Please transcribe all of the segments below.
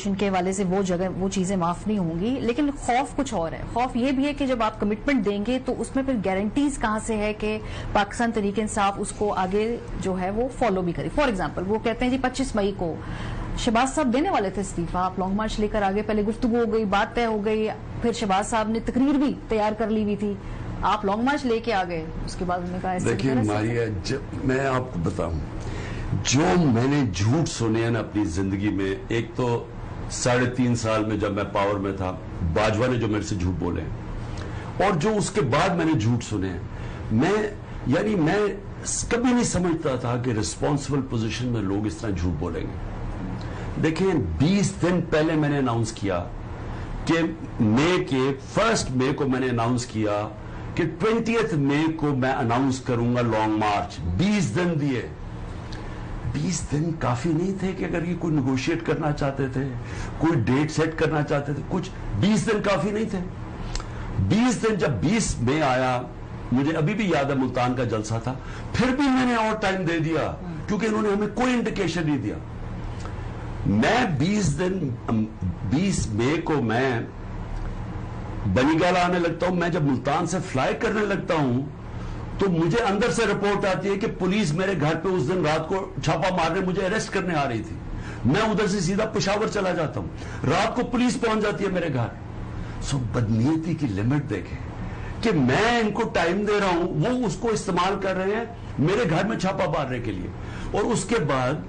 Education کے حوالے سے وہ چیزیں معاف نہیں ہوں گی، لیکن خوف کچھ اور ہے. خوف یہ بھی ہے کہ جب آپ کمٹمنٹ دیں گے تو اس میں پھر گارنٹیز کہاں سے ہے کہ پاکستان تحریک انصاف اس کو آگے جو ہے وہ فالو بھی کرے. فار ایگزامپل وہ کہتے ہیں جی 25 مئی کو شہباز صاحب دینے والے تھے استعفیٰ، آپ لانگ مارچ لے کر آگے، پہلے گفتگو ہو گئی، بات طے ہو گئی، پھر شہباز صاحب نے تقریر بھی تیار کر لی ہوئی تھی، آپ لانگ مارچ لے کے آ گئے، اس کے بعد انہوں نے کہا دیکھیے ماریہ، میں آپ کو بتاؤں جو میں نے جھوٹ سنے ہیں نا اپنی زندگی میں، ایک تو 3.5 سال میں جب میں پاور میں تھا باجوہ نے جو میرے سے جھوٹ بولے ہیں، اور جو اس کے بعد میں نے جھوٹ سنے ہیں، میں کبھی نہیں سمجھتا تھا کہ ریسپانسبل پوزیشن میں لوگ اس طرح جھوٹ بولیں گے. دیکھیں 20 دن پہلے میں نے اناؤنس کیا کہ فرسٹ مئی کو میں نے اناؤنس کیا کہ 20 مئی کو میں اناؤنس کروں گا لانگ مارچ. 20 دن دیے. 20 دن کافی نہیں تھے کہ اگر یہ کوئی نیگوشیٹ کرنا چاہتے تھے، کوئی ڈیٹ سیٹ کرنا چاہتے تھے، کچھ 20 دن کافی نہیں تھے. 20 دن جب 20 مئی آیا، مجھے ابھی بھی یاد ہے ملتان کا جلسہ تھا، پھر بھی میں نے اور ٹائم دے دیا کیونکہ انہوں نے ہمیں کوئی انڈیکیشن نہیں دیا. میں 20 مئی کو میں بنی گالا آنے لگتا ہوں. میں جب ملتان سے فلائی کرنے لگتا ہوں تو مجھے اندر سے رپورٹ آتی ہے کہ پولیس میرے گھر پہ اس دن رات کو چھاپا مارنے مجھے اریسٹ کرنے آ رہی تھی. میں ادھر سے سیدھا پشاور چلا جاتا ہوں، رات کو پولیس پہنچ جاتی ہے میرے گھر. سو بدنیتی کی لمٹ دیکھیں کہ میں ان کو ٹائم دے رہا ہوں، وہ اس کو استعمال کر رہے ہیں میرے گھر میں چھاپا مارنے کے لیے. اور اس کے بعد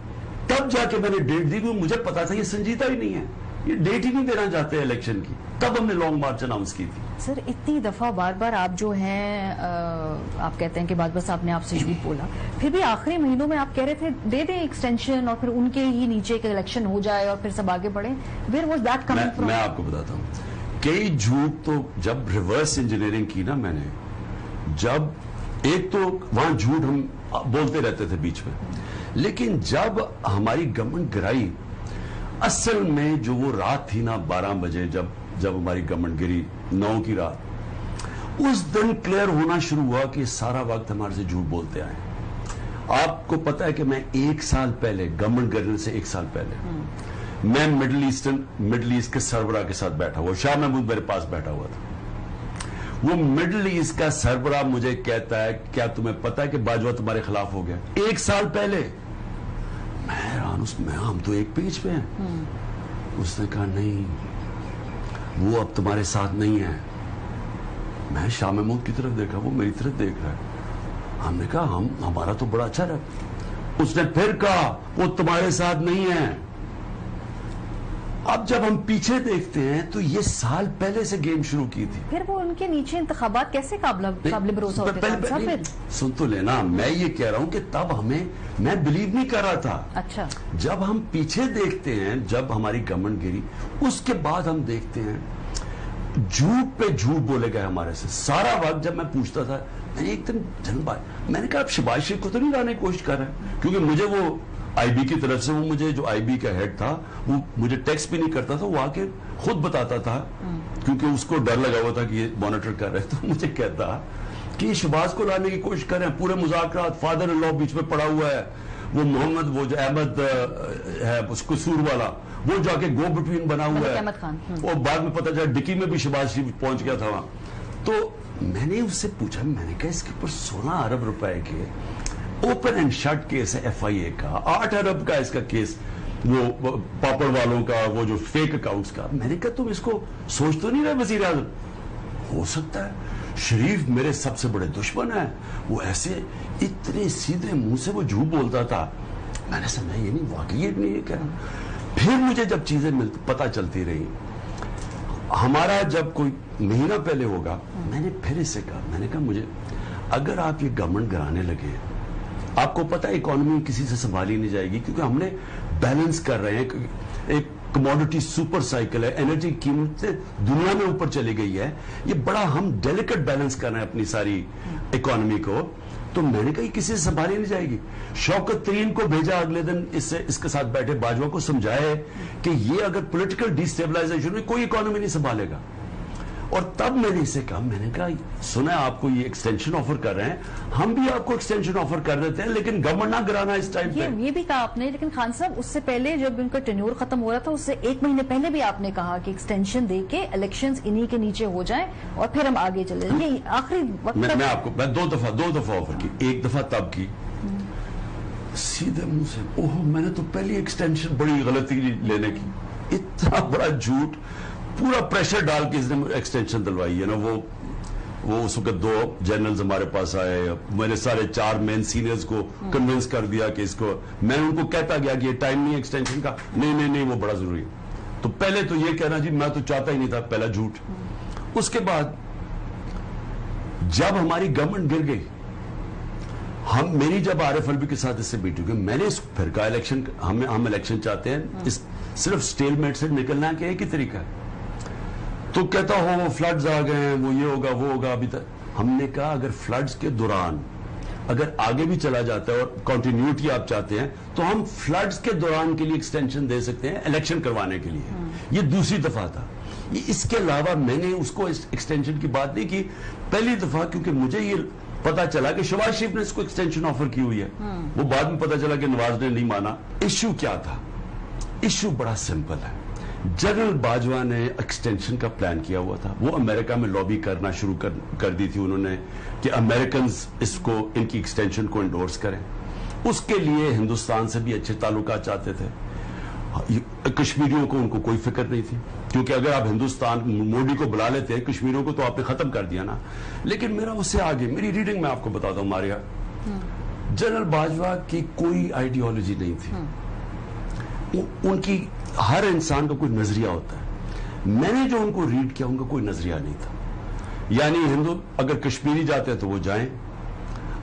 تب جا کے میں نے ڈیٹ دی، مجھے پتا تھا یہ سنجیدہ ہی نہیں ہے، یہ ڈیٹ ہی نہیں دینا چاہتے الیکشن کی. تب ہم نے لانگ مارچ اناؤنس کی تھی. سر اتنی دفعہ بار بار آپ جو ہیں آپ کہتے ہیں کہ بعد بس آپ نے آپ سے جھوٹ بولا، پھر بھی آخری مہینوں میں آپ کہہ رہے تھے دے دیں ایکسٹینشن اور پھر ان کے ہی نیچے ایک الیکشن ہو جائے اور پھر سب آگے بڑھیں. Where was that coming from? میں آپ کو بتاتا ہوں کئی جھوٹ تو جب ریورس انجینئرنگ کی نا میں نے، جب ایک تو وہاں جھوٹ ہم بولتے رہتے تھے بیچ میں، لیکن جب ہماری گورنمنٹ گرائی، اصل میں جو وہ رات تھی نا 12 بجے جب ہماری گورنمنٹ گری 9 کی رات، اس دن کلیئر ہونا شروع ہوا کہ سارا وقت ہمارے سے جھوٹ بولتے آئے. آپ کو پتا ہے کہ میں 1 سال پہلے گورنمنٹ گرنے سے 1 سال پہلے میں مڈل ایسٹ کے سربراہ کے ساتھ بیٹھا ہوا، شاہ محمود میرے پاس بیٹھا ہوا تھا. وہ مڈل ایسٹ کا سربراہ مجھے کہتا ہے کیا تمہیں پتا ہے کہ باجوہ تمہارے خلاف ہو گیا 1 سال پہلے. میں حیران، ہم تو ایک پیج پہ ہیں. اس نے کہا نہیں وہ اب تمہارے ساتھ نہیں ہے. میں شاہ محمود کی طرف دیکھا، وہ میری طرف دیکھ رہا ہے. ہم نے کہا ہمارا تو بڑا اچھا رہا. اس نے پھر کہا وہ تمہارے ساتھ نہیں ہے. اب جب ہم پیچھے دیکھتے ہیں تو یہ سال پہلے سے گیم شروع کی تھی. پھر وہ ان کے نیچے انتخابات کیسے قابل بھروسہ ہوتے تھے؟ سن تو لینا، میں یہ کہہ رہا ہوں کہ تب میں بلیو نہیں کر رہا تھا. اچھا جب ہم پیچھے دیکھتے ہیں، جب ہماری گورنمنٹ گری، اس کے بعد ہم دیکھتے ہیں جھوٹ پہ جھوٹ بولے گئے ہمارے سے سارا وقت. جب میں پوچھتا تھا، میں نے ایک دن جنرل بھائی میں نے کہا اب شہباز شریف کو تو نہیں لانے کی کوشش کر رہے ہیں، کیونکہ مجھے وہ آئی بی کی طرف سے، وہ مجھے جو آئی بی کا ہیڈ تھا وہ مجھے ٹیکسٹ بھی نہیں کرتا تھا، وہ آ کے خود بتاتا تھا کیونکہ اس کو ڈر لگا ہوا تھا کہ یہ مانیٹر کر رہے. تو مجھے کہتا کہ یہ شہباز کو لانے کی کوشش کر رہے ہیں، پورے مذاکرات، فادر ان لا بیچ میں پڑا ہوا ہے، وہ محمد وہ جو احمد ہے قصور والا، وہ جا کے گو بٹوین بنا ہوا ہے. اور بعد میں پتا چلا ڈکی میں بھی شہباز شریف پہنچ گیا تھا وہاں. تو میں نے اس سے پوچھا، میں نے کہا اس کے اوپر 16 ارب روپے کے اوپن اینڈ شٹ کیس ہے ایف آئی اے کا، 8 ارب کا اس کا کیس، وہ پاپڑ والوں کا، وہ جو فیک اکاؤنٹس کا. میں نے کہا تم اس کو سوچ تو نہیں رہے وزیر اعظم؟ ہو سکتا ہے شریف میرے سب سے بڑے دشمن ہیں، وہ ایسے اتنے سیدھے منہ سے وہ جھوٹ بولتا تھا. میں نے سمجھا یہ نہیں، واقعی یہ نہیں کہہ رہا. پھر مجھے جب چیزیں پتہ چلتی رہی، ہمارا جب کوئی مہینہ پہلے ہوگا، میں نے پھر اس سے کہا، میں نے کہا مجھے اگر آپ یہ گورنمنٹ گرانے لگے، آپ کو پتا اکانومی کسی سے سنبھالی نہیں جائے گی، کیونکہ ہم نے بیلنس کر رہے ہیں. ایک کموڈٹی سپر سائیکل ہے، انرجی قیمتیں دنیا میں اوپر چلی گئی ہے، یہ بڑا ہم ڈیلیکٹ بیلنس کر رہے ہیں اپنی ساری اکانومی کو. تو میں نے کہا یہ کسی سے سنبھالی نہیں جائے گی. شوکت ترین کو بھیجا اگلے دن اس کے ساتھ بیٹھے، باجوہ کو سمجھائے کہ یہ اگر پولیٹیکل ڈی اسٹیبلائزیشن میں کوئی اکانومی نہیں سنبھالے گا. اور تب میں نے اسے کہا, میں نے کہا سنا آپ کو یہ ایکسٹینشن آفر کر رہے ہیں, ہم بھی آپ کو ایکسٹینشن آفر کر دیتے ہیں, لیکن گورنمنٹ نہ کرانا اس ٹائم پہ. یہ بھی کہا آپ نے, لیکن خان صاحب اس سے پہلے جب ان کا ٹینیور ختم ہو رہا تھا اس سے 1 مہینے پہلے بھی آپ نے کہا کہ ایکسٹینشن دے کے الیکشنز انہی کے نیچے ہو جائیں اور پھر ہم آگے چلیں. یہ آخری وقت میں آپ کو, میں 2 دفعہ آفر کی. ایک دفعہ تب کی سیدھے منہ سے, اوہ میں نے تو پہلی ایکسٹینشن بڑی غلطی لینے کی, اتنا بڑا جھوٹ, پورا پریشر ڈال کے اس نے ایکسٹینشن دلوائی ہے نا. وہ اس وقت 2 جنرلز ہمارے پاس آئے, میں نے سارے 4 مین سینئرز کو کنونس کر دیا کہ اس کو, میں ان کو کہتا گیا کہ یہ ٹائم نہیں ایکسٹینشن کا, نہیں وہ بڑا ضروری ہے. تو پہلے تو یہ کہنا جی میں تو چاہتا ہی نہیں تھا, پہلا جھوٹ. اس کے بعد جب ہماری گورنمنٹ گر گئی, میری جب عارف الوی کے ساتھ اس سے بیٹی ہوئی, میں نے اس پھر کا الیکشن, ہم الیکشن چاہتے ہیں, صرف سٹیل میٹ سے نکلنا کہ ایک ہی طریقہ ہے. تو کہتا ہو فلڈز آ گئے ہیں, وہ یہ ہوگا وہ ہوگا. ابھی تک ہم نے کہا اگر فلڈز کے دوران اگر آگے بھی چلا جاتا ہے اور کنٹینیوٹی آپ چاہتے ہیں تو ہم فلڈز کے دوران کے لیے ایکسٹینشن دے سکتے ہیں الیکشن کروانے کے لیے. یہ دوسری دفعہ تھا. اس کے علاوہ میں نے اس کو ایکسٹینشن کی بات نہیں کی پہلی دفعہ, کیونکہ مجھے یہ پتا چلا کہ شہباز شریف نے اس کو ایکسٹینشن آفر کی ہوئی ہے. وہ بعد میں پتا چلا کہ نواز نے نہیں مانا. ایشو کیا تھا؟ ایشو بڑا سمپل ہے. جنرل باجوہ نے ایکسٹینشن کا پلان کیا ہوا تھا. وہ امریکہ میں لابی کرنا شروع کر دی تھی انہوں نے کہ امریکنز اس کو, ان کی ایکسٹینشن کو انڈورس کریں. اس کے لیے ہندوستان سے بھی اچھے تعلقات چاہتے تھے. کشمیریوں کو ان کو کوئی فکر نہیں تھی, کیونکہ اگر آپ ہندوستان مودی کو بلا لیتے ہیں, کشمیریوں کو تو آپ نے ختم کر دیا نا. لیکن میرا اس سے آگے, میری ریڈنگ میں آپ کو بتاتا ہوں, ماریا جنرل باجوہ کی کوئی آئیڈیالوجی نہیں تھی. ان کی ہر انسان کا کوئی نظریہ ہوتا ہے. میں نے جو ان کو ریڈ کیا, ان کا کوئی نظریہ نہیں تھا. یعنی ہندو اگر کشمیری جاتے ہیں تو وہ جائیں,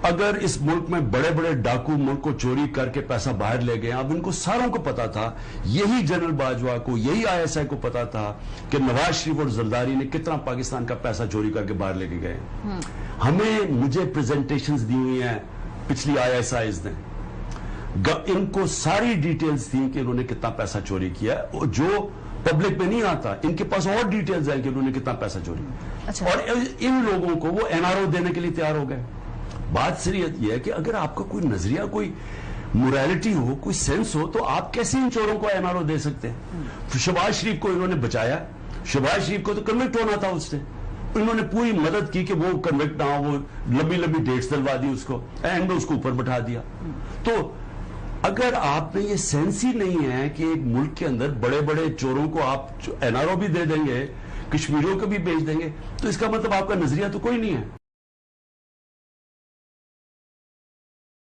اگر اس ملک میں بڑے بڑے ڈاکو ملک کو چوری کر کے پیسہ باہر لے گئے. اب ان کو ساروں کو پتا تھا, یہی جنرل باجوہ کو, یہی ISI کو پتا تھا کہ نواز شریف اور زرداری نے کتنا پاکستان کا پیسہ چوری کر کے باہر لے کے گئے. مجھے پریزنٹیشنز دی ہوئی ہیں پچھلی ISIs نے, ان کو ساری ڈیٹیلز تھیں کہ انہوں نے کتنا پیسہ چوری کیا, جو پبلک میں نہیں آتا. ان کے پاس اور ڈیٹیلز ہیں کہ انہوں نے کتنا پیسہ چوری کیا. اور ان لوگوں کو وہ NRO دینے کے لیے تیار ہو گئے. بات صریحت یہ ہے کہ اگر آپ کا کوئی نظریہ, کوئی موریلٹی ہو, کوئی سینس ہو, تو آپ کیسے ان چوروں کو NRO دے سکتے ہیں؟ شہباز شریف کو انہوں نے بچایا. شہباز شریف کو تو کنوکٹ ہونا تھا اس سے, انہوں نے پوری مدد کی کہ وہ کنوکٹ نہ ہو. وہ لمبی ڈیٹس دلوا دی اس کو, اینڈ میں اس کو اوپر بٹھا دیا. تو اگر آپ میں یہ سینس ہی نہیں ہے کہ ایک ملک کے اندر بڑے بڑے چوروں کو آپ NRO بھی دے دیں گے, کشمیریوں کو بھی بیچ دیں گے, تو اس کا مطلب آپ کا نظریہ تو کوئی نہیں ہے.